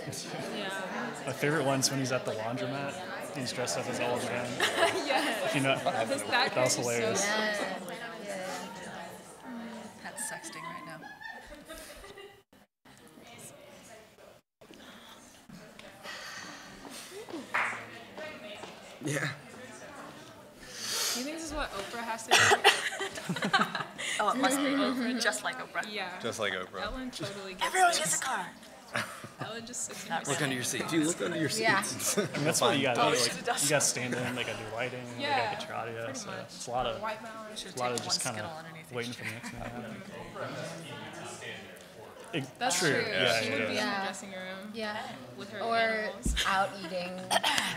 Yeah. My favorite one's when he's at the laundromat. He's dressed up as an old man. Yes. You know, That that was hilarious. That's sexting right now. Yeah. Do you think this is what Oprah has to do? Oh, it must be Oprah, just like Oprah. Yeah. Just like Oprah. Ellen totally gets Everyone this. gets a car. Ellen just sits in Not her Look under your seat. If you look under your seat. Yeah. And that's what you got to do. Oh, Like, you got to stand in, they got to do lighting, they got Yeah, to get your audio. pretty So much. it's a lot of, White balance. a lot of Take just one kind of Skittle underneath waiting each for the next thing to happen. That's true. true. Yeah, She yeah, would be in yeah. the dressing room Yeah. with her Or animals. out eating.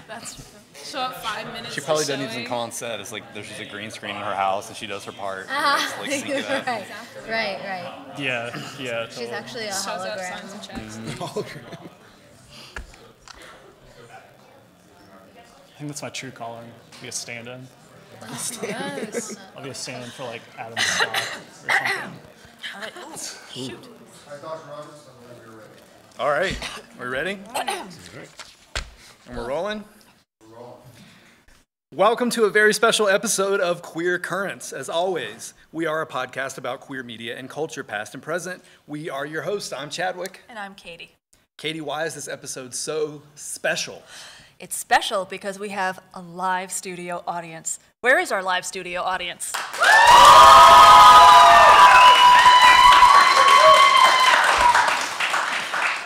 That's true. Show up 5 minutes. She probably to doesn't even showing. call on set. It's like there's just a green screen in her house and she does her part. Ah, Like, sync it up. right. Yeah, yeah. She's Totally. actually a Shows up, hologram. signs and checks. I think that's my true calling. Be a stand-in. Yes. I'll be a stand-in for like Adam Scott or something. All right. Ooh, shoot. All right. We ready? And we're rolling? Welcome to a very special episode of Queer Currents. As always, we are a podcast about queer media and culture, past and present. We are your hosts. I'm Chadwick. And I'm Katie. Katie, why is this episode so special? It's special because we have a live studio audience. Where is our live studio audience?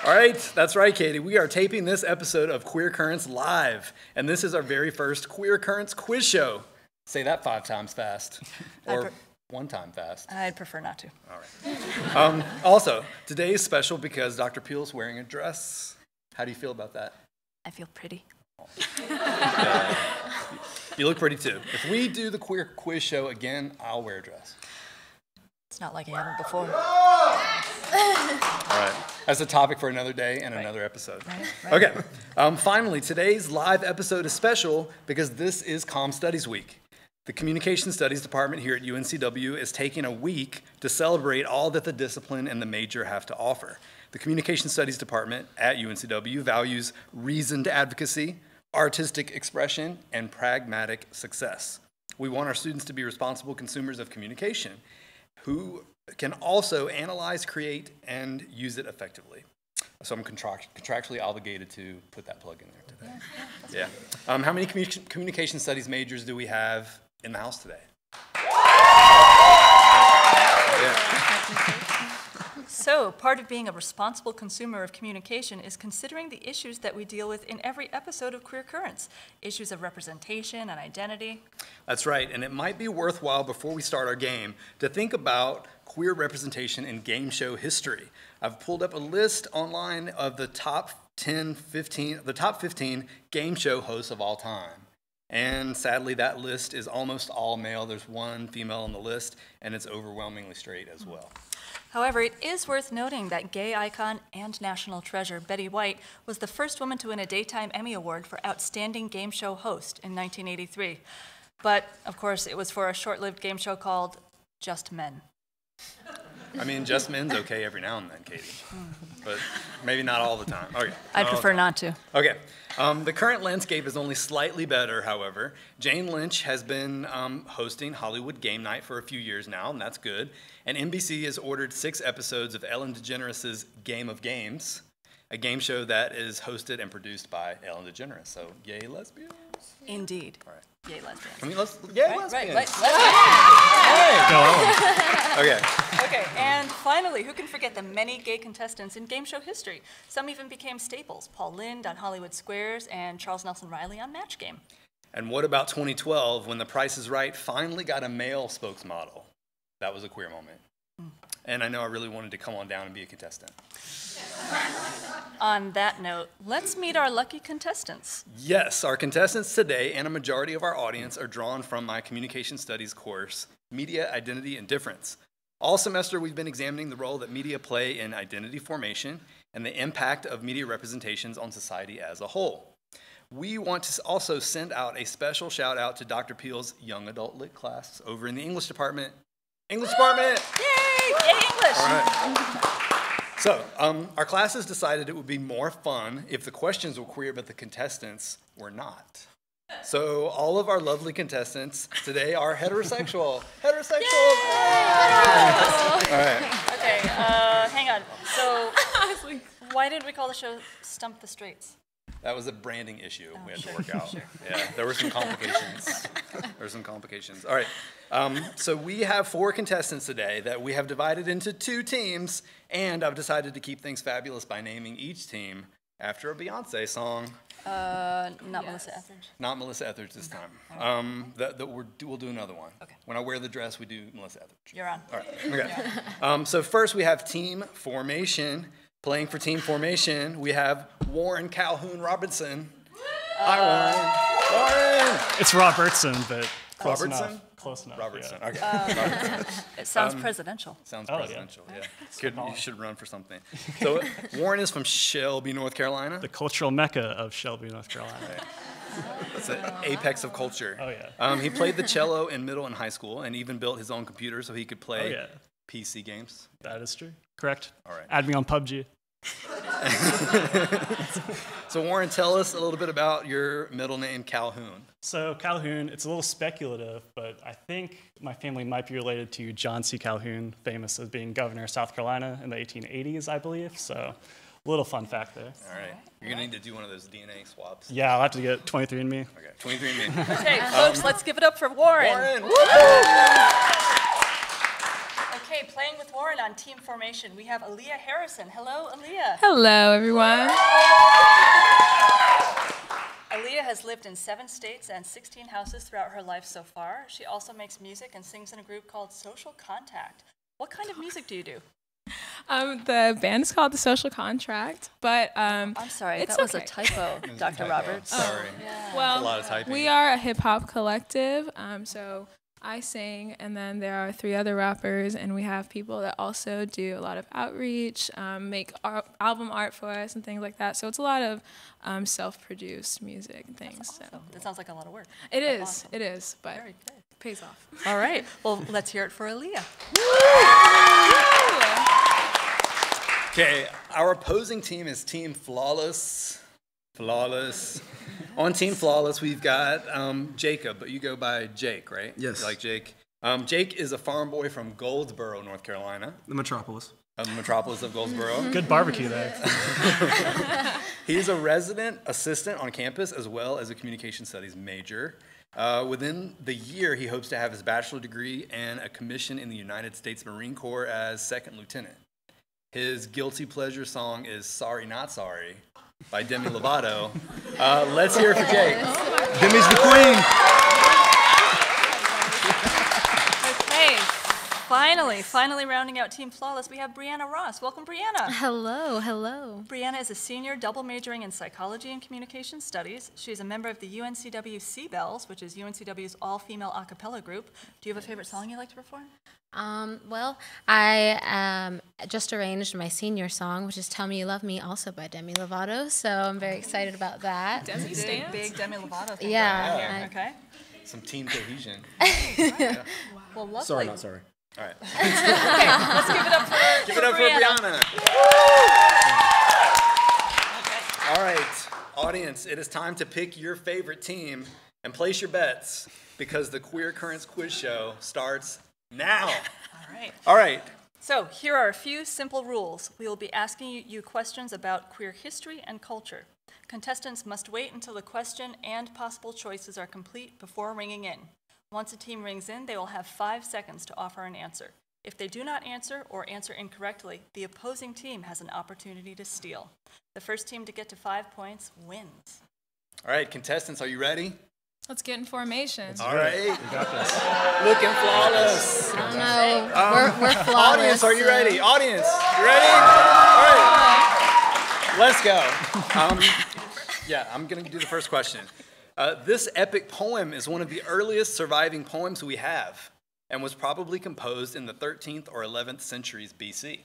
All right, that's right, Katie. We are taping this episode of Queer Currents live, and this is our very first Queer Currents quiz show. Say that 5 times fast, or 1 time fast. I'd prefer not to. All right. Also, today is special because Dr. Peel's wearing a dress. How do you feel about that? I feel pretty. You look pretty too. If we do the queer quiz show again, I'll wear a dress. It's not like I haven't before. All right. That's a topic for another day and another episode. Right. Okay. Finally, today's live episode is special because this is Comm Studies Week. The Communication Studies Department here at UNCW is taking a week to celebrate all that the discipline and the major have to offer. The Communication Studies Department at UNCW values reasoned advocacy, artistic expression, and pragmatic success. We want our students to be responsible consumers of communication who can also analyze, create, and use it effectively. So I'm contractually obligated to put that plug in there today. Yeah. How many communication studies majors do we have in the house today? So, part of being a responsible consumer of communication is considering the issues that we deal with in every episode of Queer Currents, issues of representation and identity. That's right, and it might be worthwhile before we start our game to think about queer representation in game show history. I've pulled up a list online of the top 15 game show hosts of all time. And sadly, that list is almost all male. There's 1 female on the list, and it's overwhelmingly straight as well. However, it is worth noting that gay icon and national treasure Betty White was the first woman to win a Daytime Emmy Award for Outstanding Game Show Host in 1983. But, of course, it was for a short-lived game show called Just Men. I mean, Just Men's okay every now and then, Katie, but maybe not all the time. Okay. I'd prefer not to. Okay. The current landscape is only slightly better, however. Jane Lynch has been hosting Hollywood Game Night for a few years now, and that's good. And NBC has ordered 6 episodes of Ellen DeGeneres' Game of Games, a game show that is hosted and produced by Ellen DeGeneres. So, yay, lesbians. Indeed. All right. Yay, lesbians. I mean, yay, lesbians. Right. Hey. Okay. Okay, and finally, who can forget the many gay contestants in game show history? Some even became staples. Paul Lynde on Hollywood Squares and Charles Nelson Riley on Match Game. And what about 2012 when The Price is Right finally got a male spokesmodel? That was a queer moment. And I know I really wanted to come on down and be a contestant. On that note, let's meet our lucky contestants. Yes, our contestants today and a majority of our audience are drawn from my Communication Studies course, Media, Identity, and Difference. All semester, we've been examining the role that media play in identity formation and the impact of media representations on society as a whole. We want to also send out a special shout out to Dr. Peel's Young Adult Lit class over in the English department. English department! Yay! Yay, English! All right. So, our classes decided it would be more fun if the questions were queer, but the contestants were not. So, all of our lovely contestants today are heterosexual. Heterosexual! All right. Okay, hang on. So, why didn't we call the show Stump the Straights? That was a branding issue we had to work out. Yeah, there were some complications. All right. So we have 4 contestants today that we have divided into 2 teams, and I've decided to keep things fabulous by naming each team after a Beyonce song. Not Melissa Etheridge. Not Melissa Etheridge this time. We'll do another one. Okay. When I wear the dress, we do Melissa Etheridge. You're on. All right. Okay. So first we have team formation. Playing for team formation, we have Warren Calhoun Robertson. Hi, Warren. Warren. It's Robertson, but close Robertson? enough. Close enough. Robertson. Yeah. Okay. Robertson. It sounds presidential. Sounds Oh, yeah. presidential. Yeah. You should run for something. So Warren is from Shelby, North Carolina. The cultural mecca of Shelby, North Carolina. It's the apex of culture. Oh, yeah. He played the cello in middle and high school, and even built his own computer so he could play Oh, yeah. PC games. That is true. Correct. All right. Add me on PUBG. So Warren, tell us a little bit about your middle name, Calhoun. So Calhoun, it's a little speculative, but I think my family might be related to John C. Calhoun, famous as being governor of South Carolina in the 1880s, I believe. So a little fun fact there. All right. You're going to need to do one of those DNA swaps. Yeah, I'll have to get 23andMe. Okay. 23andMe. Okay, folks, let's give it up for Warren. Warren. Okay, playing with Warren on team formation, we have Aaliyah Harrison. Hello, Aaliyah. Hello, everyone. Aaliyah has lived in 7 states and 16 houses throughout her life so far. She also makes music and sings in a group called Social Contact. What kind of music do you do? The band is called The Social Contract, but I'm sorry, it's that was a okay. typo, Dr. Roberts. Sorry. well, A lot of typing. we are a hip hop collective. So I sing, and then there are 3 other rappers, and we have people that also do a lot of outreach, make album art for us and things like that. So it's a lot of self-produced music and things. Awesome. So That sounds like a lot of work. it is, Awesome. it is, but Very good. it pays off. All right, well, let's hear it for Aaliyah. Okay, our opposing team is Team Flawless. Flawless. On Team Flawless, we've got Jacob, but you go by Jake, right? Yes. You like Jake. Jake is a farm boy from Goldsboro, North Carolina, The metropolis. the metropolis of Goldsboro. Good barbecue there. He's a resident assistant on campus as well as a communication studies major. Within the year, he hopes to have his bachelor degree and a commission in the United States Marine Corps as second lieutenant. His guilty pleasure song is Sorry Not Sorry by Demi Lovato. Let's hear it for Jake. Demi's the queen. Okay, finally rounding out Team Flawless, we have Brianna Ross. Welcome, Brianna. Hello, hello. Brianna is a senior double majoring in psychology and communication studies. She is a member of the UNCW Seabells, which is UNCW's all-female a cappella group. Do you have a favorite song you'd like to perform? Well, I just arranged my senior song, which is Tell Me You Love Me, also by Demi Lovato, so I'm very excited about that. Demi stands? Big Demi Lovato thing Yeah, going on here. I- Okay. Some team cohesion. Well, lovely. Sorry, not sorry. All right. Let's give it up for Give it up for Brianna. All right, audience, it is time to pick your favorite team and place your bets because the Queer Currents quiz show starts now. All right. All right. So here are a few simple rules. We will be asking you questions about queer history and culture. Contestants must wait until the question and possible choices are complete before ringing in. Once a team rings in, they will have 5 seconds to offer an answer. If they do not answer or answer incorrectly, the opposing team has an opportunity to steal. The first team to get to 5 points wins. All right, contestants, are you ready? Let's get in formation. All right. We got this. Looking flawless. I don't know. We're flawless. Audience, are you so- ready? Audience, you ready? All right. Let's go. I'm going to do the first question. This epic poem is one of the earliest surviving poems we have and was probably composed in the 13th or 11th centuries BC.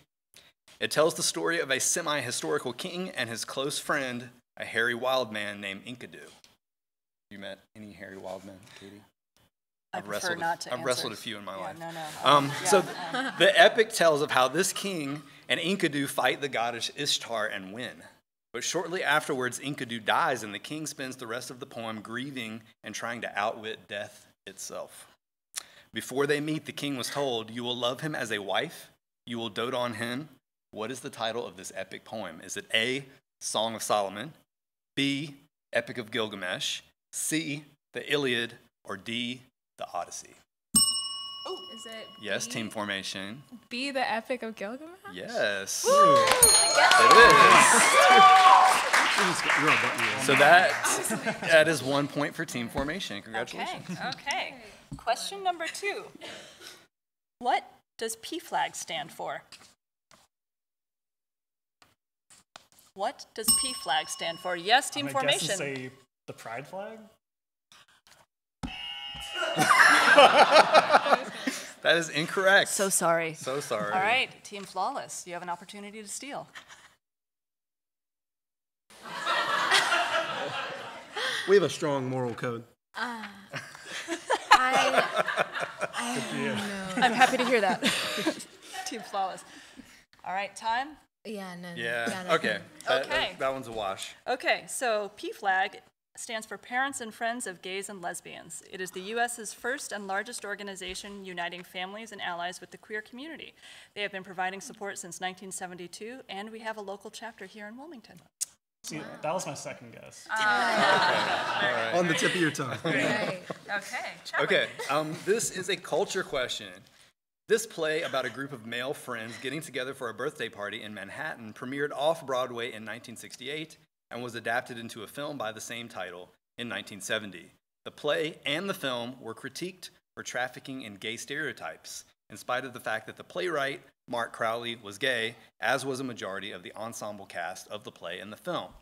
It tells the story of a semi-historical king and his close friend, a hairy wild man named Enkidu. You met any hairy wild men, Katie? I prefer not to I've answer. wrestled a few in my life. No. So the epic tells of how this king and Enkidu fight the goddess Ishtar and win. But shortly afterwards, Enkidu dies, and the king spends the rest of the poem grieving and trying to outwit death itself. Before they meet, the king was told, "You will love him as a wife, you will dote on him." What is the title of this epic poem? Is it A, Song of Solomon, B, Epic of Gilgamesh, C, the Iliad, or D, the Odyssey? Is it Yes, B? team formation. B, the Epic of Gilgamesh? Yes. You're a button. So that is 1 point for team formation. Congratulations. Okay. Question number 2. What does PFLAG stand for? What does PFLAG stand for? Yes, team I'm gonna guess formation. and say the pride flag? That is incorrect. So sorry. So sorry. All right, Team Flawless, you have an opportunity to steal. We have a strong moral code. I I'm happy to hear that. Team Flawless. All right, time? Yeah, no. Yeah. no. Okay. Okay. That one's a wash. Okay, so PFLAG stands for Parents and Friends of Gays and Lesbians. It is the U.S.'s first and largest organization uniting families and allies with the queer community. They have been providing support since 1972, and we have a local chapter here in Wilmington. See, that was my second guess. On the tip of your tongue. Right. Okay, Okay. This is a culture question. This play about a group of male friends getting together for a birthday party in Manhattan premiered off-Broadway in 1968 and was adapted into a film by the same title in 1970. The play and the film were critiqued for trafficking in gay stereotypes, in spite of the fact that the playwright, Mark Crowley, was gay, as was a majority of the ensemble cast of the play and the film.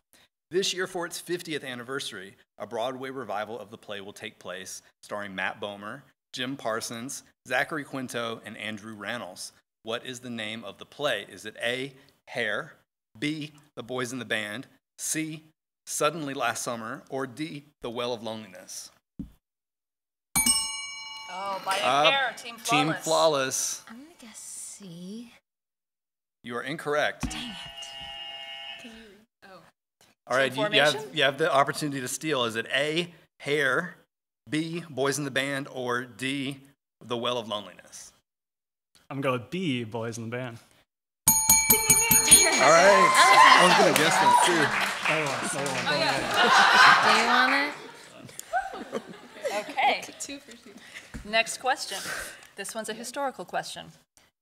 This year, for its 50th anniversary, a Broadway revival of the play will take place, starring Matt Bomer, Jim Parsons, Zachary Quinto, and Andrew Rannells. What is the name of the play? Is it A, Hair, B, The Boys in the Band, C, Suddenly Last Summer, or D, The Well of Loneliness? Oh, by a hair, Team Flawless. Team Flawless. I'm gonna guess C. You are incorrect. Dang it. All right, Team you formation? have the opportunity to steal. Is it A, Hair, B, Boys in the Band, or D, The Well of Loneliness? I'm going to go with B, Boys in the Band. All right. I was going to guess that Do you want it? Okay, 2 for 2. next question. This one's a historical question.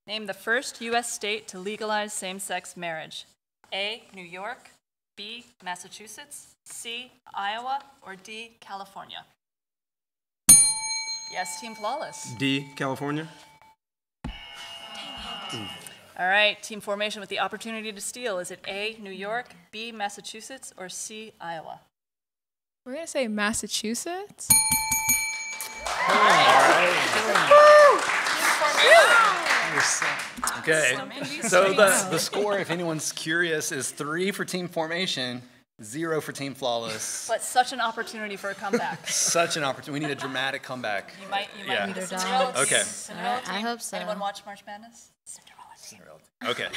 Name the first U.S. state to legalize same-sex marriage. A, New York, B, Massachusetts, C, Iowa, or D, California? Yes, Team Flawless. D, California. All right, team formation with the opportunity to steal. Is it A, New York, B, Massachusetts, or C, Iowa? We're going to say Massachusetts. Okay. So the score, if anyone's curious, is 3 for Team Formation, 0 for Team Flawless. But such an opportunity for a comeback. Such an opportunity. We need a dramatic comeback. You might Yeah. be the Underdog. Cinderella. Okay. Cinderella I team. hope so. Anyone watch March Madness? Cinderella team. Okay.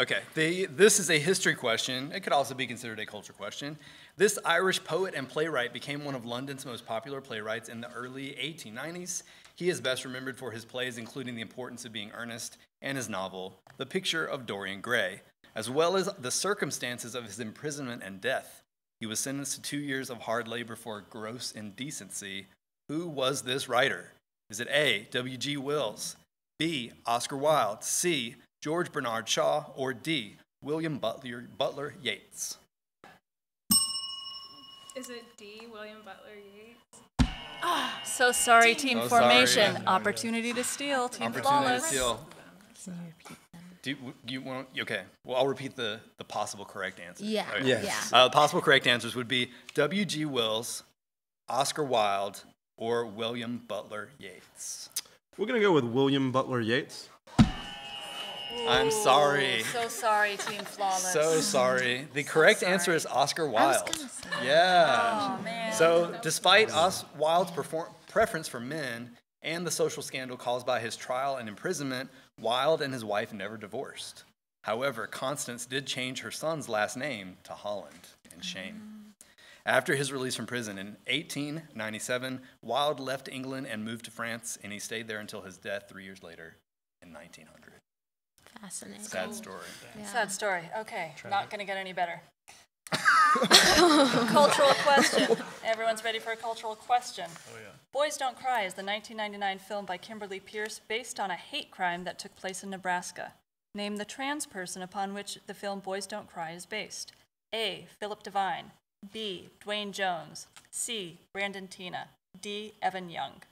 Okay. This is a history question. It could also be considered a culture question. This Irish poet and playwright became one of London's most popular playwrights in the early 1890s. He is best remembered for his plays, including The Importance of Being Earnest and his novel, The Picture of Dorian Gray, as well as the circumstances of his imprisonment and death. He was sentenced to 2 years of hard labor for gross indecency. Who was this writer? Is it A, W.G. Wills, B, Oscar Wilde, C, George Bernard Shaw, or D, William Butler Yeats? Is it D, William Butler Yeats? So sorry, team So formation. sorry. Opportunity to steal. Team Opportunity to Flawless. steal. Can you repeat them? Do you want? Okay. Well, I'll repeat the possible correct answers. Yeah. Okay. Yes. Yeah. Possible correct answers would be W.G. Wills, Oscar Wilde, or William Butler Yeats. We're going to go with William Butler Yeats. I'm sorry. So sorry, Team Flawless. So sorry. The correct answer is Oscar I was Wilde. gonna say. Yeah. Oh, man. So, despite Wilde's preference for men and the social scandal caused by his trial and imprisonment, Wilde and his wife never divorced. However, Constance did change her son's last name to Holland in shame. After his release from prison in 1897, Wilde left England and moved to France, and he stayed there until his death 3 years later in 1900. Fascinating. Sad story. Yeah. Sad story. Okay, not going to get any better. Cultural question. Everyone's ready for a cultural question. Oh, yeah. Boys Don't Cry is the 1999 film by Kimberly Pierce based on a hate crime that took place in Nebraska. Name the trans person upon which the film Boys Don't Cry is based. A. Philip Devine. B. Dwayne Jones. C. Brandon Teena. D. Evan Young.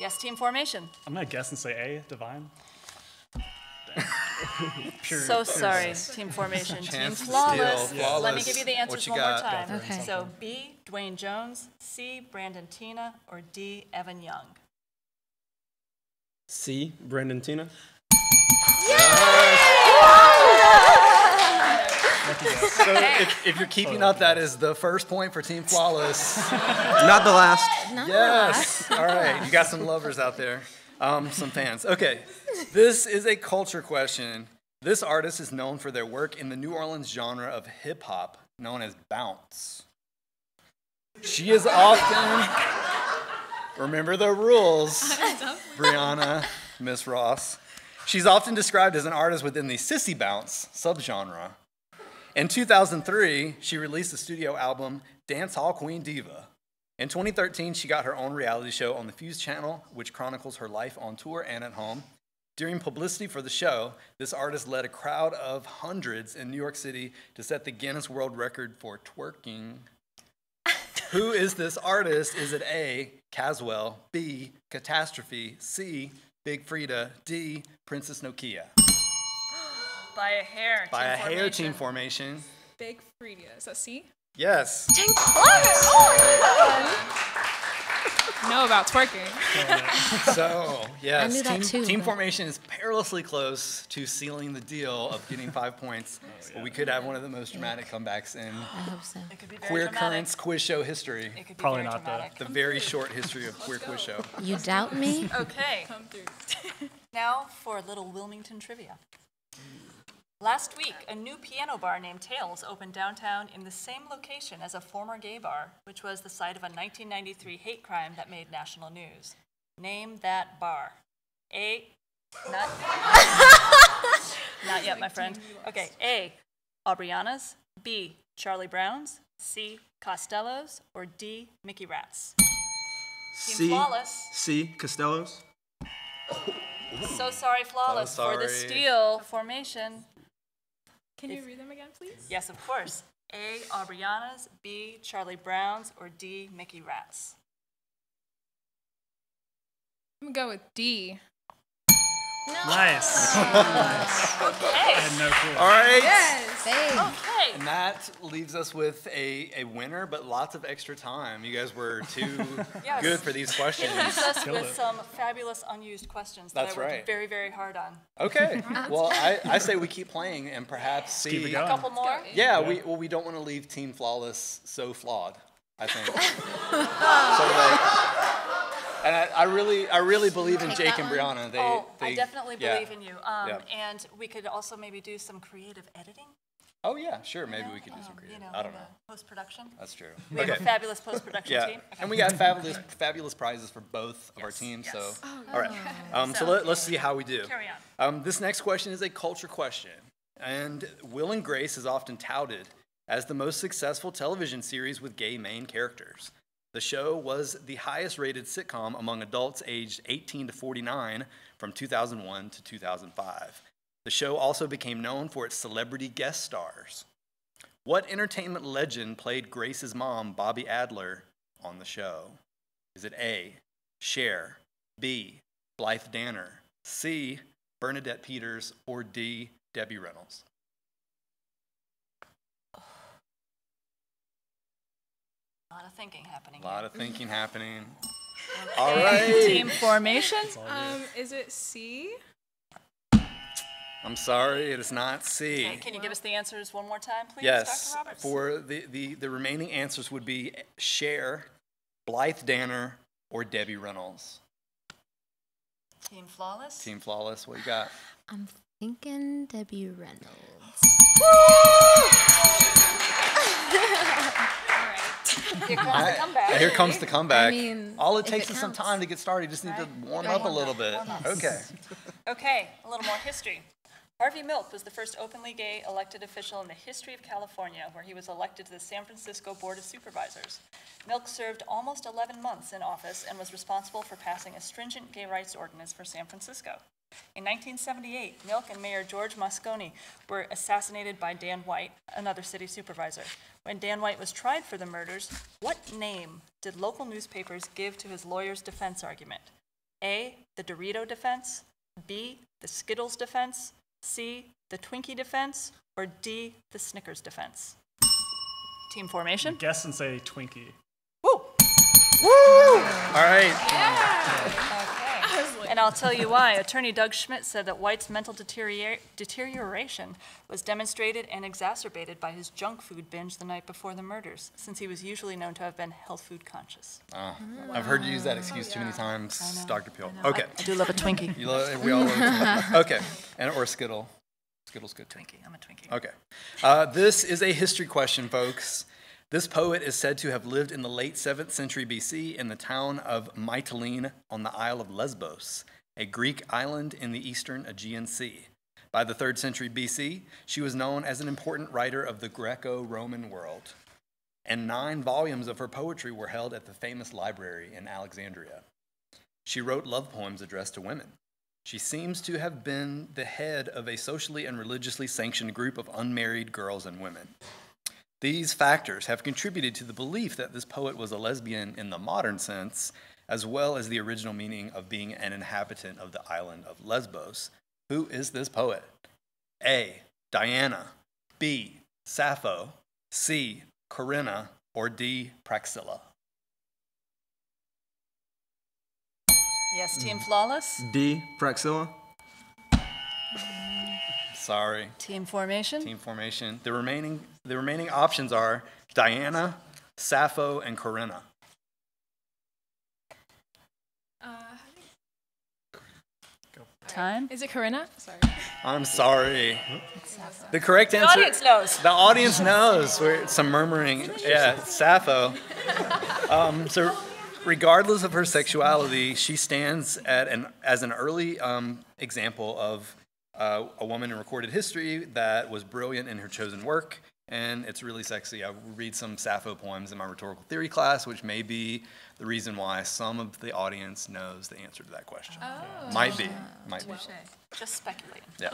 Yes, team formation. I'm going to guess and say A, Divine. So sorry, team formation. Team Chance to flawless. steal. Flawless. Let me give you the answers What you one more got? time. Okay. So B, Dwayne Jones, C, Brandon Teena, or D, Evan Young. C. Brandon Teena. So if you're keeping up, that is the first point for Team Flawless. Not the last. Yes. All right. You got some lovers out there. Some fans. Okay. This is a culture question. This artist is known for their work in the New Orleans genre of hip hop known as bounce. She is often, remember the rules, Brianna, Miss Ross. She's often described as an artist within the sissy bounce subgenre. In 2003, she released the studio album Dance Hall Queen Diva. In 2013, she got her own reality show on the Fuse channel, which chronicles her life on tour and at home. During publicity for the show, this artist led a crowd of hundreds in New York City to set the Guinness World Record for twerking. Who is this artist? Is it A, Caswell, B, Catastrophe, C, Big Frida, D, Princess Nokia? By a hair. By a hair, formation. team formation. Big Frida. Is that C? Yes. Know about twerking. So, yes, I knew that too, team but- formation is perilously close to sealing the deal of getting 5 points. But we could have one of the most dramatic comebacks in I hope so. It could be very Queer dramatic. Currents quiz show history. It could be Probably very not, though. dramatic. The very short history of Queer Quiz Show. You doubt me? Okay, Come through. now for a little Wilmington trivia. Last week, a new piano bar named Tales opened downtown in the same location as a former gay bar, which was the site of a 1993 hate crime that made national news. Name that bar. A, not, not yet, my friend. Okay, A, Aubriana's, B, Charlie Brown's, C, Costello's, or D, Mickey Rat's. Team C. Flawless. C. Costello's. So sorry, Flawless, So for the sorry. steal formation. Can you read them again, please? Yes, of course. A, Aubriana's, B, Charlie Brown's, or D, Mickey Rat's. I'm gonna go with D. Nice. Okay. I had no clue. All right. Yes. Babe. Okay. And that leaves us with a winner, but lots of extra time. You guys were too Yes. good for these questions. It leaves us Killed with it. some fabulous unused questions that That's I worked right. very, very hard on. Okay. Well, I say we keep playing and perhaps see. keep it A going. couple more? Yeah, we don't want to leave Team Flawless so flawed, I think. So like, and I really believe in Take Jake that and one? Brianna. I definitely yeah. believe in you. Yeah. And we could also maybe do some creative editing. Oh yeah, sure. Maybe we could do some You creative. know, I don't know. Post-production. That's true. We have a fabulous post-production Yeah, team. Okay. and we got fabulous prizes for both of our Yes, teams. yes. So, all right. So So- let's see how we do. Carry on. This next question is a culture question, and Will and Grace is often touted as the most successful television series with gay main characters. The show was the highest-rated sitcom among adults aged 18 to 49 from 2001 to 2005. The show also became known for its celebrity guest stars. What entertainment legend played Grace's mom, Bobby Adler, on the show? Is it A, Cher, B, Blythe Danner, C, Bernadette Peters, or D, Debbie Reynolds? A lot of thinking happening. A lot of thinking happening. here. All Okay, right. Team formation. Is it C? I'm sorry, it is not C. Okay, can you give us the answers one more time, please, Yes, Dr. Roberts? for the remaining answers would be Cher, Blythe Danner, or Debbie Reynolds? Team Flawless? Team Flawless, what you got? I'm thinking Debbie Reynolds. Here comes the comeback. Here comes the comeback. I mean, all it if takes it is some counts. time to get started. You just need to warm up a little bit. Okay. Okay, a little more history. Harvey Milk was the first openly gay elected official in the history of California, where he was elected to the San Francisco Board of Supervisors. Milk served almost 11 months in office and was responsible for passing a stringent gay rights ordinance for San Francisco. In 1978, Milk and Mayor George Moscone were assassinated by Dan White, another city supervisor. When Dan White was tried for the murders, what name did local newspapers give to his lawyer's defense argument? A, the Dorito defense, B, the Skittles defense, C, the Twinkie defense, or D, the Snickers defense? Team formation? Guess and say Twinkie. Woo! All right. And I'll tell you why. Attorney Doug Schmidt said that White's mental deterioration was demonstrated and exacerbated by his junk food binge the night before the murders, since he was usually known to have been health food conscious. I've heard you use that excuse too many times, Dr. Peel. Okay. I do love a Twinkie. We all love it. Okay. Or Skittle. Skittle's good too. Twinkie. I'm a Twinkie. Okay. This is a history question, folks. This poet is said to have lived in the late 7th century BC in the town of Mytilene on the Isle of Lesbos, a Greek island in the eastern Aegean Sea. By the 3rd century BC, she was known as an important writer of the Greco-Roman world, and 9 volumes of her poetry were held at the famous library in Alexandria. She wrote love poems addressed to women. She seems to have been the head of a socially and religiously sanctioned group of unmarried girls and women. These factors have contributed to the belief that this poet was a lesbian in the modern sense, as well as the original meaning of being an inhabitant of the island of Lesbos. Who is this poet? A, Diana, B, Sappho, C, Corinna, or D, Praxilla? Yes, Team Flawless? D, Praxilla. Sorry. Team formation? Team formation. The remaining options are Diana, Sappho, and Corinna. Time? Is it Corinna? Sorry. I'm sorry. The correct The answer. audience knows. The audience knows. Some murmuring. Yeah, Sappho. So, regardless of her sexuality, she stands as an early example of a woman in recorded history that was brilliant in her chosen work, and it's really sexy. I read some Sappho poems in my rhetorical theory class, which may be the reason why some of the audience knows the answer to that question. Oh. Might be. Just speculating. Yeah.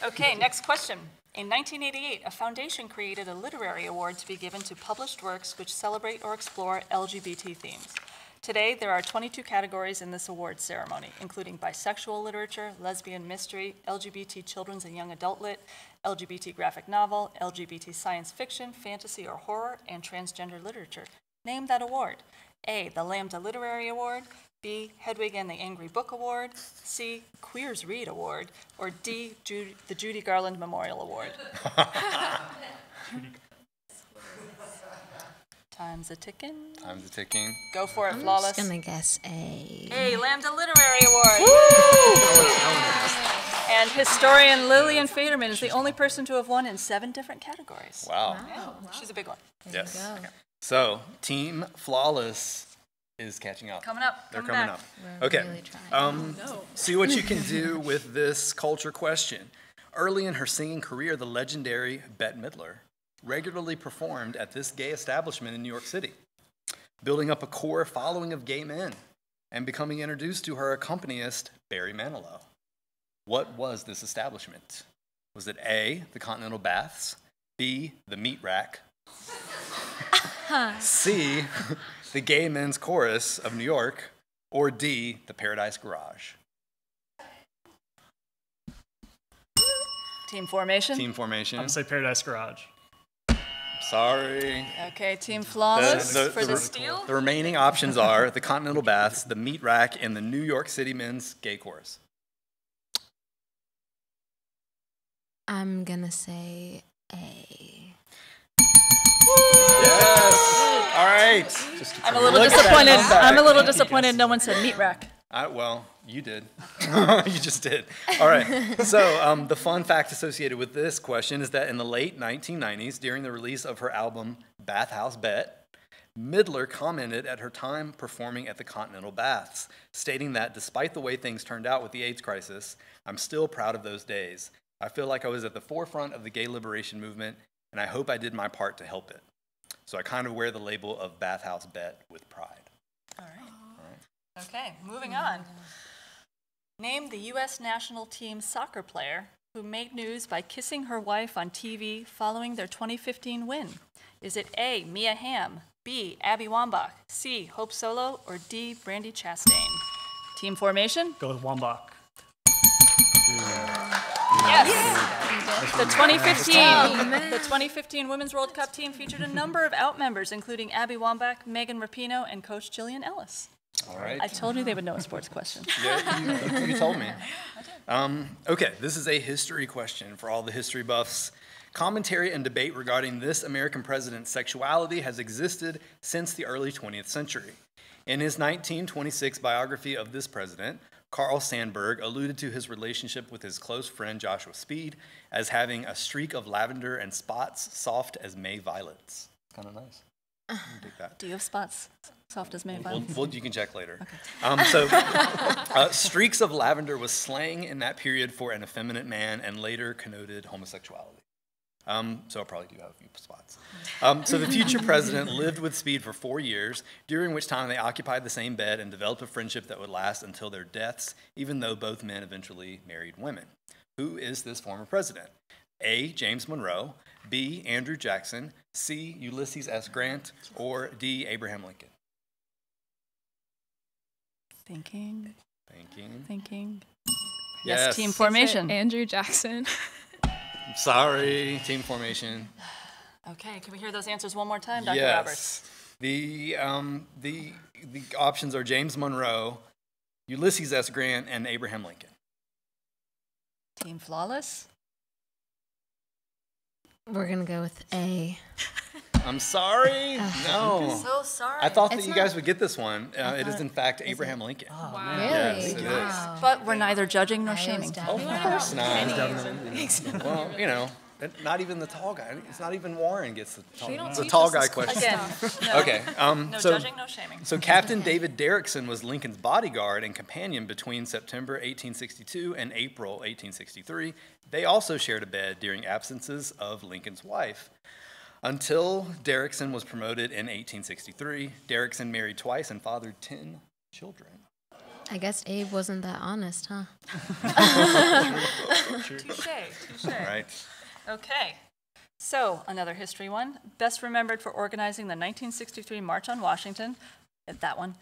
Okay, next question. In 1988, a foundation created a literary award to be given to published works which celebrate or explore LGBT themes. Today, there are 22 categories in this award ceremony, including bisexual literature, lesbian mystery, LGBT children's and young adult lit, LGBT graphic novel, LGBT science fiction, fantasy or horror, and transgender literature. Name that award. A, the Lambda Literary Award, B, Hedwig and the Angry Book Award, C, Queers Read Award, or D, the Judy Garland Memorial Award. Time's a ticking. Time's a ticking. Go for it, I'm Flawless. just gonna guess A. A, Lambda Literary Award. And historian Lillian Faderman is the only person to have won in 7 different categories. Wow. She's a big one. Yes. Go. So, Team Flawless is catching up. Coming up. They're coming coming back. up. Okay. Really trying. See what you can do with this culture question. Early in her singing career, the legendary Bette Midler regularly performed at this gay establishment in New York City, building up a core following of gay men and becoming introduced to her accompanist, Barry Manilow. What was this establishment? Was it A, the Continental Baths, B, the Meat Rack, C, the Gay Men's Chorus of New York, or D, the Paradise Garage? Team formation. Team formation. I'm going to say Paradise Garage. Sorry. Okay, Team Flawless The- for the the- steal. The remaining options are the Continental Baths, the Meat Rack, and the New York City Men's Gay Chorus. I'm gonna say A. Yes. All right. right. I'm a little Look at that disappointed. comeback. I'm a little disappointed no one said meat rack. Well, you did. You just did. All right. So the fun fact associated with this question is that in the late 1990s, during the release of her album Bathhouse Bet, Midler commented at her time performing at the Continental Baths, stating that despite the way things turned out with the AIDS crisis, I'm still proud of those days. I feel like I was at the forefront of the gay liberation movement, and I hope I did my part to help it. So I kind of wear the label of Bathhouse Bet with pride. All right. Okay, moving on. Name the U.S. national team soccer player who made news by kissing her wife on TV following their 2015 win. Is it A, Mia Hamm, B, Abby Wambach, C, Hope Solo, or D, Brandi Chastain? Team formation? Go with Wambach. Yes. The 2015 Women's World Cup team featured a number of out members, including Abby Wambach, Megan Rapinoe, and Coach Jillian Ellis. All right. I told you they would know a sports question. Yeah, you told me. Okay, this is a history question for all the history buffs. Commentary and debate regarding this American president's sexuality has existed since the early 20th century. In his 1926 biography of this president, Carl Sandburg alluded to his relationship with his close friend Joshua Speed as having a streak of lavender and spots soft as May violets. It's kind of nice. I dig that. Do you have spots soft as May violets? Well, you can check later. Okay. Streaks of lavender was slang in that period for an effeminate man and later connoted homosexuality. So I probably do have a few spots. So the future president lived with Speed for 4 years, during which time they occupied the same bed and developed a friendship that would last until their deaths, even though both men eventually married women. Who is this former president? A, James Monroe, B, Andrew Jackson, C, Ulysses S. Grant, or D, Abraham Lincoln? Thinking. Yes. Team formation. Andrew Jackson. Sorry, team formation. Okay, can we hear those answers one more time, Dr. Yes. Roberts? The options are James Monroe, Ulysses S. Grant, and Abraham Lincoln. Team flawless. We're going to go with A. I'm sorry. No. So sorry. I thought that It's you not- guys would get this one. It is, in fact, Abraham Lincoln. Wow. Really? Yes, it is. Wow. But we're neither judging nor I was shaming. down. Of course not. Well, you know, not even the tall guy. It's not even Warren gets the tall, don't the teach tall us guy this question. Again, no, Okay. no So, judging, no shaming. so Captain David Derrickson was Lincoln's bodyguard and companion between September 1862 and April 1863. They also shared a bed during absences of Lincoln's wife. Until Derrickson was promoted in 1863, Derrickson married twice and fathered 10 children. I guess Abe wasn't that honest, huh? Touche. Right. Okay. So, another history one. Best remembered for organizing the 1963 March on Washington. That one.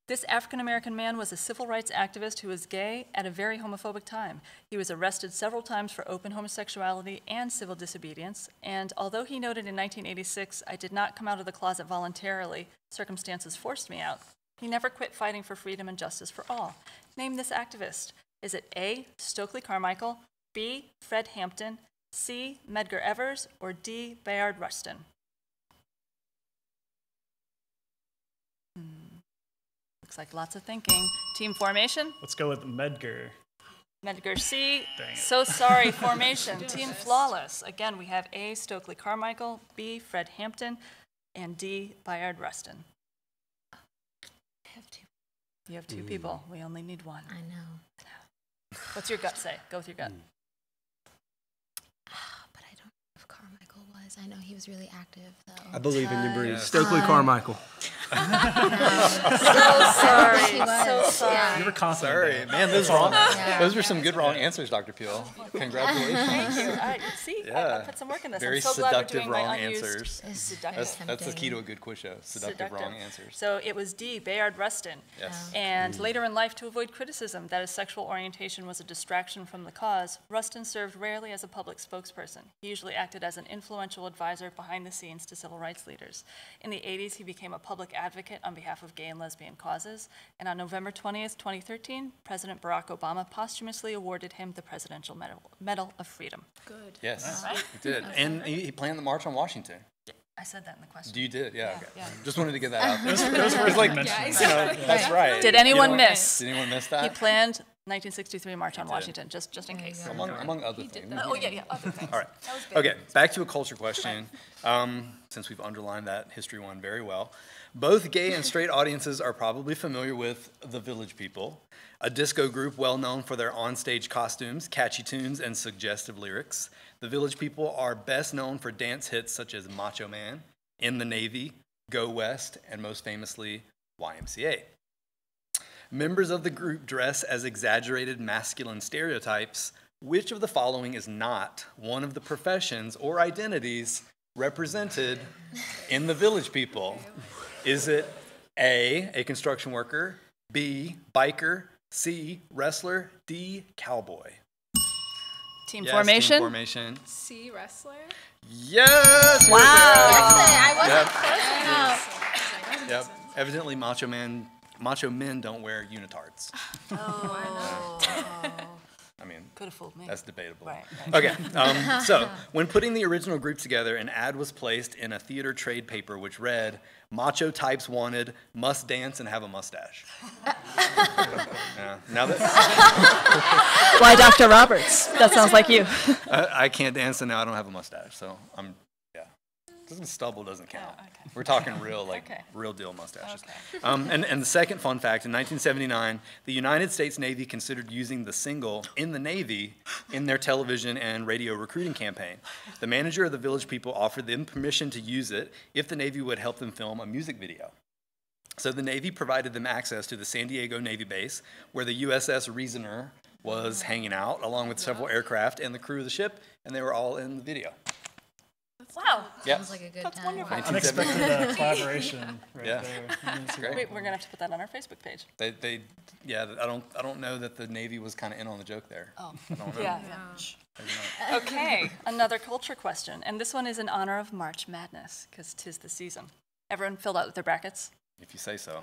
This African-American man was a civil rights activist who was gay at a very homophobic time. He was arrested several times for open homosexuality and civil disobedience, and although he noted in 1986, "I did not come out of the closet voluntarily, circumstances forced me out," he never quit fighting for freedom and justice for all. Name this activist. Is it A, Stokely Carmichael, B, Fred Hampton, C, Medgar Evers, or D, Bayard Rustin? Looks like lots of thinking. Team formation. Let's go with Medgar. Medgar C. Dang it. So sorry, formation. Team flawless. Again, we have A, Stokely Carmichael, B, Fred Hampton, and D, Bayard Rustin. I have two. You have two people. We only need one. I know. What's your gut say? Go with your gut. But I don't know if Carmichael was. I know he was really active, though. I believe in your breed. Yes. Stokely Carmichael. So sorry. He was. So sorry. Yeah. You were confident. Sorry, there. man, those were some good wrong answers, Dr. Peel. Congratulations. Thank you. I Yeah. put some work in this. Very I'm so glad we're seductive doing my wrong unused answers. It's Seductive. That's the key to a good quiz show. Seductive wrong answers. So it was D, Bayard Rustin. Yes. And later in life, to avoid criticism that his sexual orientation was a distraction from the cause, Rustin served rarely as a public spokesperson. He usually acted as an influential advisor behind the scenes to civil rights leaders. In the 80s, he became a public advocate on behalf of gay and lesbian causes. And on November 20th, 2013, President Barack Obama posthumously awarded him the Presidential Medal of Freedom. Good. Yes, he did. And he planned the March on Washington. I said that in the question. You did, yeah. Okay. yeah. Just wanted to get that out there. It was like That's right. Did anyone You know, miss? Did anyone miss He that? planned 1963 March on Washington, just in case. Among other things. Oh, yeah, other things. All right. Okay, back to a culture question. Since we've underlined that history one very well. Both gay and straight audiences are probably familiar with the Village People, a disco group well known for their onstage costumes, catchy tunes, and suggestive lyrics. The Village People are best known for dance hits such as Macho Man, In the Navy, Go West, and most famously, YMCA. Members of the group dress as exaggerated masculine stereotypes. Which of the following is not one of the professions or identities represented in the Village People? Is it A, construction worker, B, biker, C, wrestler, D, cowboy? Team Yes, formation? Team formation. C, wrestler. Yes! Wow. I wasn't close enough. Yep. Evidently, macho men don't wear unitards. Oh. I mean, Could have fooled me. that's debatable. Right. Okay, so when putting the original group together, an ad was placed in a theater trade paper which read, "Macho types wanted, must dance and have a mustache." Yeah, now that Why, Dr. Roberts? That sounds like you. I can't dance and now I don't have a mustache, so stubble doesn't count. Oh, okay. We're talking real, Okay. real deal mustaches. Okay. And the second fun fact, in 1979, the United States Navy considered using the single "In the Navy" in their television and radio recruiting campaign. The manager of the Village People offered them permission to use it if the Navy would help them film a music video. So the Navy provided them access to the San Diego Navy base, where the USS Reasoner was hanging out, along with several aircraft and the crew of the ship, and they were all in the video. Wow. Yeah. Sounds like a good That's time. wonderful. Unexpected collaboration right Yeah. there. That's great. Wait, we're gonna have to put that on our Facebook page. I don't know that the Navy was kind of in on the joke there. Oh, I don't know. yeah. Okay, another culture question, and this one is in honor of March Madness, because 'tis the season. Everyone filled out their brackets? If you say so.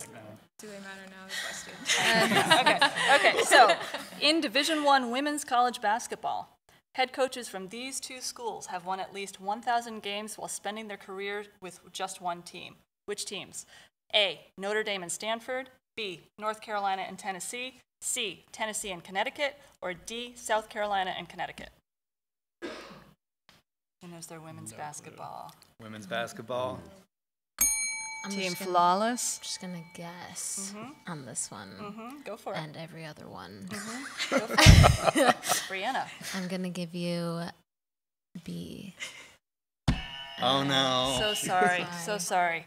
Do they matter now? The question. Okay, so in Division I women's college basketball, head coaches from these two schools have won at least 1,000 games while spending their career with just one team. Which teams? A, Notre Dame and Stanford, B, North Carolina and Tennessee, C, Tennessee and Connecticut, or D, South Carolina and Connecticut. And there's their women's basketball. Women's basketball. I'm Team just gonna- Flawless. Just gonna guess on this one Go for it. and every other one. Brianna. I'm gonna give you B. Oh no. So sorry, so sorry.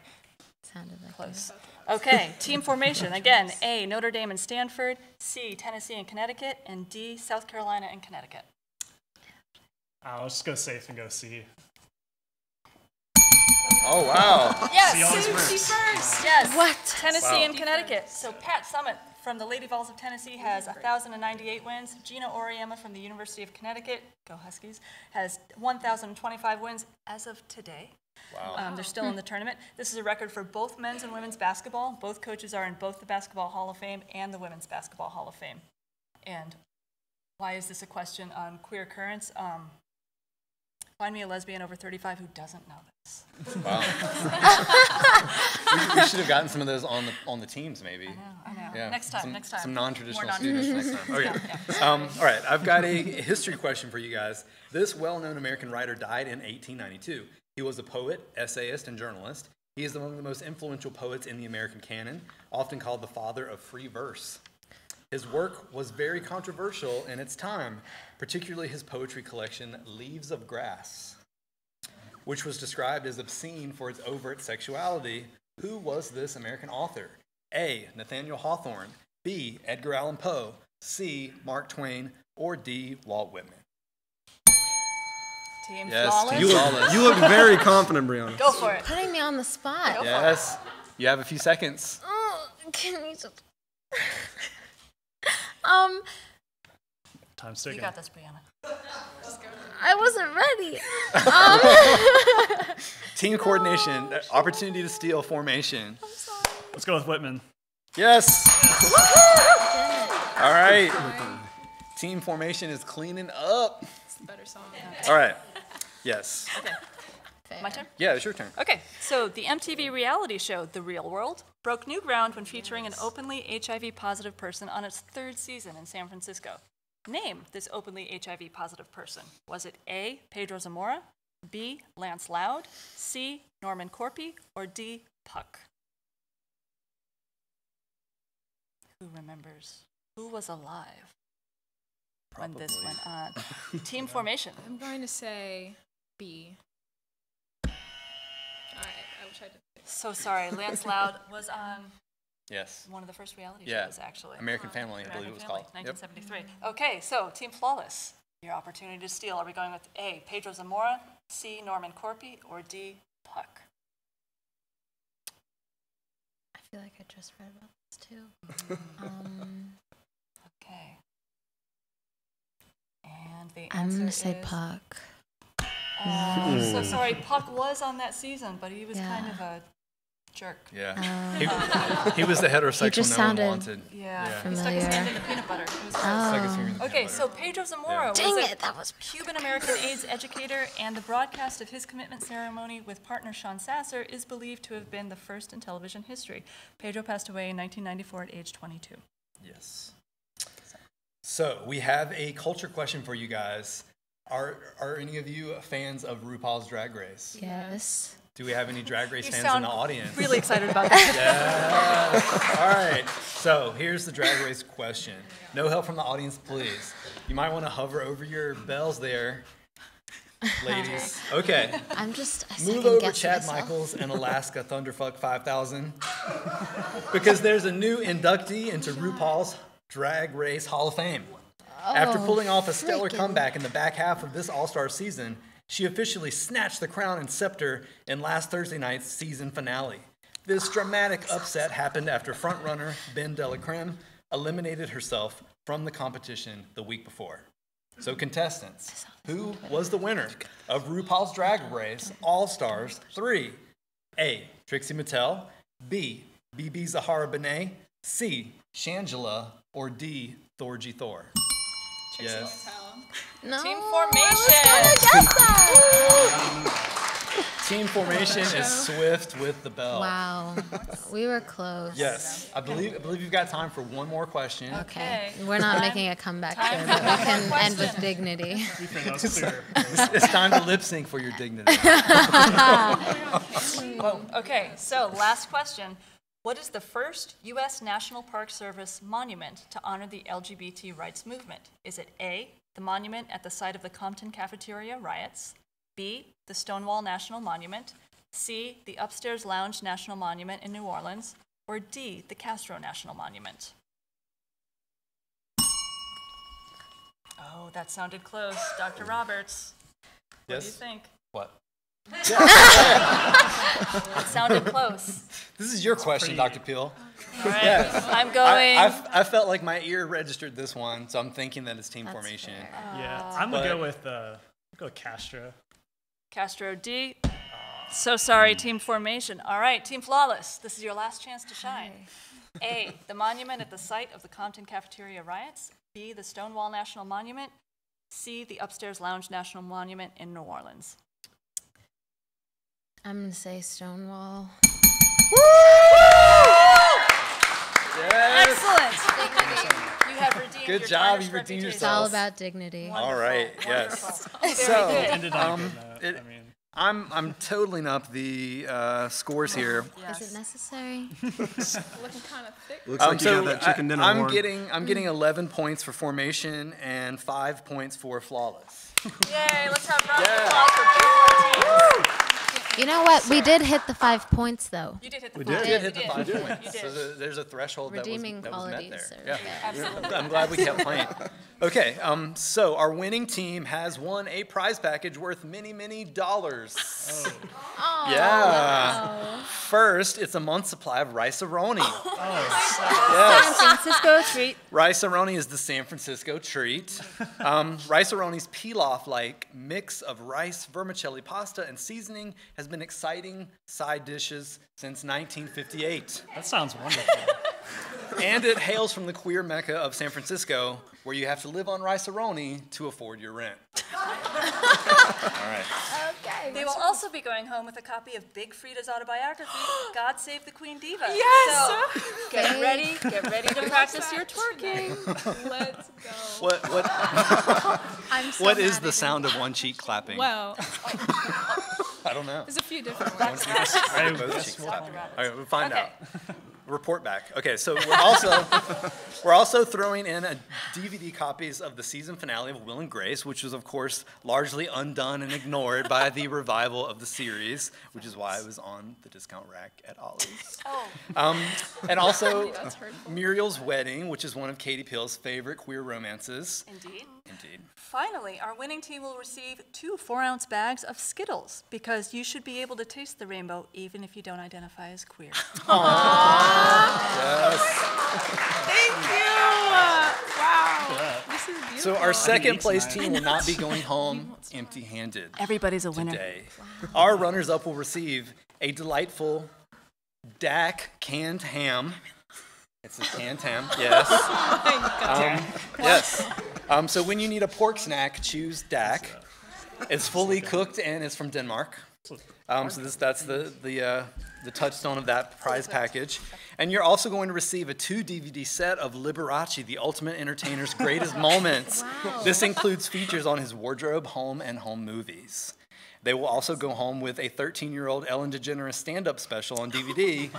Sounded like Close. Okay, team formation. Again, A, Notre Dame and Stanford, C, Tennessee and Connecticut, and D, South Carolina and Connecticut. Let's just go safe and go C. Oh wow. Yes, C always works. first. Yes. What? Tennessee and Connecticut. So Pat Summitt from the Lady Vols of Tennessee has 1,098 wins. Gina Auriemma from the University of Connecticut, go Huskies, has 1,025 wins as of today. Wow. They're still in the tournament. This is a record for both men's and women's basketball. Both coaches are in both the Basketball Hall of Fame and the Women's Basketball Hall of Fame. And why is this a question on queer currents? Find me a lesbian over 35 who doesn't know this. Wow. we should have gotten some of those on the teams maybe. I know. Yeah. Next time. Some non-traditional More students next time. Okay. All right, I've got a history question for you guys. This well-known American writer died in 1892. He was a poet, essayist, and journalist. He is one of the most influential poets in the American canon, often called the father of free verse. His work was very controversial in its time, particularly his poetry collection, Leaves of Grass, which was described as obscene for its overt sexuality. Who was this American author? A, Nathaniel Hawthorne, B, Edgar Allan Poe, C, Mark Twain, or D, Walt Whitman? Team Yes, Flawless. Team Flawless. You look very confident, Brianna. Go for it. putting me on the spot. Yes, you have a few seconds. Oh, can you just... Time's You ticking. got this, Brianna. I wasn't ready. Team coordination, opportunity to steal formation. Let's go with Whitman. Yes. All right. Team formation is cleaning up. It's the better song. All right. Yes. My turn? Yeah, it's your turn. Okay, so the MTV reality show, The Real World, broke new ground when featuring an openly HIV-positive person on its 3rd season in San Francisco. Name this openly HIV-positive person. Was it A, Pedro Zamora, B, Lance Loud, C, Norman Corpi, or D, Puck? Who remembers? Who was alive when this went on? Team formation. I'm going to say B. All right, I wish I did. So sorry, Lance Loud was on Yes. one of the first reality Yeah. shows, actually. American Family, I believe it American was Family, called. Yep. 1973. Okay, so Team Flawless, your opportunity to steal. Are we going with A, Pedro Zamora, C, Norman Corpi, or D, Puck? I feel like I just read about this too. Okay. And the I'm answer gonna say is, Puck. So sorry, Puck was on that season, but he was kind Yeah. of a jerk. Yeah. He was the heterosexual just no sounded- one wanted. Yeah, Yeah. he stuck his hand Familiar. in the peanut butter. It was gross. Stuck his finger in the Okay, peanut so butter. Pedro Zamora Dang was a it, that was Cuban-American AIDS educator, and the broadcast of his commitment ceremony with partner Sean Sasser is believed to have been the first in television history. Pedro passed away in 1994 at age 22. Yes. So we have a culture question for you guys. Are any of you fans of RuPaul's Drag Race? Yes. Do we have any Drag Race You fans in sound the audience? really excited about that. Yes. All right. So here's the Drag Race question. No help from the audience, please. You might want to hover over your bells there, ladies. Okay. I'm just a Move second over guessing Chad myself. Michaels and Alaska Thunderfuck 5000 because there's a new inductee into RuPaul's Drag Race Hall of Fame. After pulling off a stellar freaking- comeback in the back half of this All-Star season, she officially snatched the crown and scepter in last Thursday night's season finale. This dramatic upset happened after frontrunner Ben Delacreme eliminated herself from the competition the week before. So contestants, who was the winner of RuPaul's Drag Race All-Stars 3? A, Trixie Mattel, B, BB Zahara Benet, C, Shangela, or D, Thorgy Thor? Yes. No. Team formation. Team formation is swift with the bell. Wow. We were close. Yes. I believe you've got time for one more question. Okay. Okay. We're not Time- making a comeback time here, for but we one more can end with question. dignity. It's time to lip sync for your dignity. Whoa. Okay, so last question. What is the first U.S. National Park Service monument to honor the LGBT rights movement? Is it A, the monument at the site of the Compton Cafeteria riots, B, the Stonewall National Monument, C, the Upstairs Lounge National Monument in New Orleans, or D, the Castro National Monument? Oh, that sounded close. Dr. Roberts, what Yes? do you think? What? It sounded close. This is your question, Dr. Peel. All right, Yes. I'm going. I felt like my ear registered this one, so I'm thinking that it's team That's formation. fair. Yeah, I'm gonna But- go with Castro. Castro D. So sorry, team formation. All right, team flawless. This is your last chance to shine. A, the monument at the site of the Compton Cafeteria riots. B, the Stonewall National Monument. C, the Upstairs Lounge National Monument in New Orleans. I'm going to say Stonewall. Excellent. You have redeemed Good your job, tarnished you redeemed reputation. It's all yourself. about dignity. All right, Wonderful, yes. wonderful. Very So, good. Ended on a good note. it- I mean, I'm totaling up the scores here. Yes. Is it necessary? Looking kind of thick. Looks like you got that chicken dinner I'm warm. getting 11 points for formation and 5 points for flawless. Yay, let's have round of Yeah. applause for both our teams. You know what? We did hit the 5 points, though. You did hit the We five. did. You did hit the You 5 did. points. You did. So there's a threshold Redeeming that was met qualities there. are Yeah. there. Absolutely. I'm glad we kept playing. Okay, so our winning team has won a prize package worth many, many dollars. Oh, Yeah. First, it's a month's supply of rice-a-roni. San Francisco treat. Rice-a-roni is the San Francisco treat. Rice-a-roni's pilaf-like mix of rice, vermicelli pasta, and seasoning has been exciting side dishes since 1958. that sounds wonderful. And it hails from the queer mecca of San Francisco, where you have to live on rice-a-roni to afford your rent. All right. Okay. They will also be going home with a copy of Big Frida's autobiography, God Save the Queen Diva. Yes! So get ready to practice your twerking. Let's go. I'm so What is mad the at sound of one cheek clapping? Well, I don't know. there's a few different ones. Both cheeks clapping. All right, we'll find out. Report back. Okay, so we're also throwing in a DVD copies of the season finale of Will and Grace, which was of course largely undone and ignored by the revival of the series, which is why it was on the discount rack at Ollie's. And also Muriel's Wedding, which is one of Katie Peel's favorite queer romances. Indeed. Indeed. Finally, our winning team will receive 2 4-ounce bags of Skittles because you should be able to taste the rainbow even if you don't identify as queer. Thank you. Wow. This is beautiful. So our second place team will not be going home empty-handed Everybody's a winner. today. Our runners-up will receive a delightful Dak canned ham. It's a canned ham, yes. Yes. So when you need a pork snack, choose Dak. It's fully cooked and it's from Denmark. So that's the touchstone of that prize package. And you're also going to receive a 2 DVD set of Liberace, the Ultimate Entertainer's Greatest Moments. Wow. This includes features on his wardrobe, home, and home movies. They will also go home with a 13-year-old Ellen DeGeneres stand-up special on DVD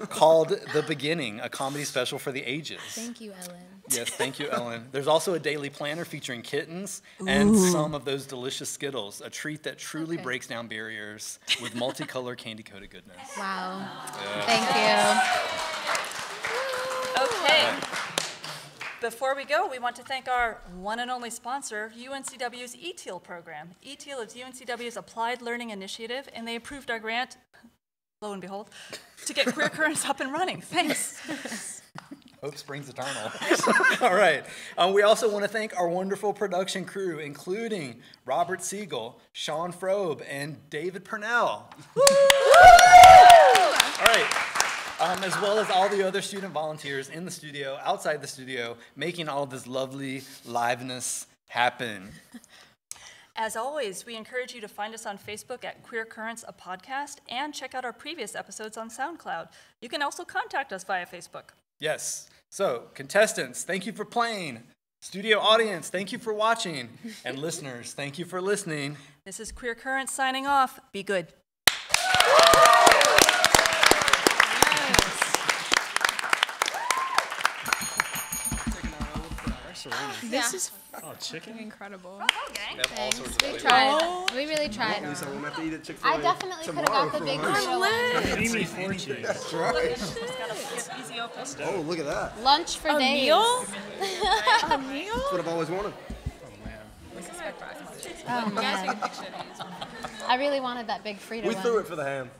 called The Beginning, a comedy special for the ages. Thank you, Ellen. Yes, thank you, Ellen. There's also a daily planner featuring kittens and some of those delicious Skittles, a treat that truly breaks down barriers with multicolor candy-coated goodness. Wow. Thank you. Okay. Before we go, we want to thank our one and only sponsor, UNCW's ETEAL program. ETEAL is UNCW's Applied Learning Initiative, and they approved our grant, lo and behold, to get Queer Currents up and running. Thanks. Hope springs eternal. All right. We also want to thank our wonderful production crew, including Robert Siegel, Sean Frobe, and David Purnell. All right. As well as all the other student volunteers in the studio, outside the studio, making all of this lovely liveness happen. As always, we encourage you to find us on Facebook at Queer Currents, a podcast, and check out our previous episodes on SoundCloud. You can also contact us via Facebook. Yes. So, contestants, thank you for playing. Studio audience, thank you for watching. And listeners, thank you for listening. This is Queer Currents signing off. Be good. This is Oh, chicken? incredible. We have all sorts of We flavors. tried. We really tried. Lisa, we'll have to eat at Chick-fil-A I definitely could have got the big Creamy four cheese. That's right. Easy open. Oh, look at that. lunch for A days. meal? A meal? That's what I've always wanted. Oh, man. I really wanted that big Frito We one. threw it for the ham.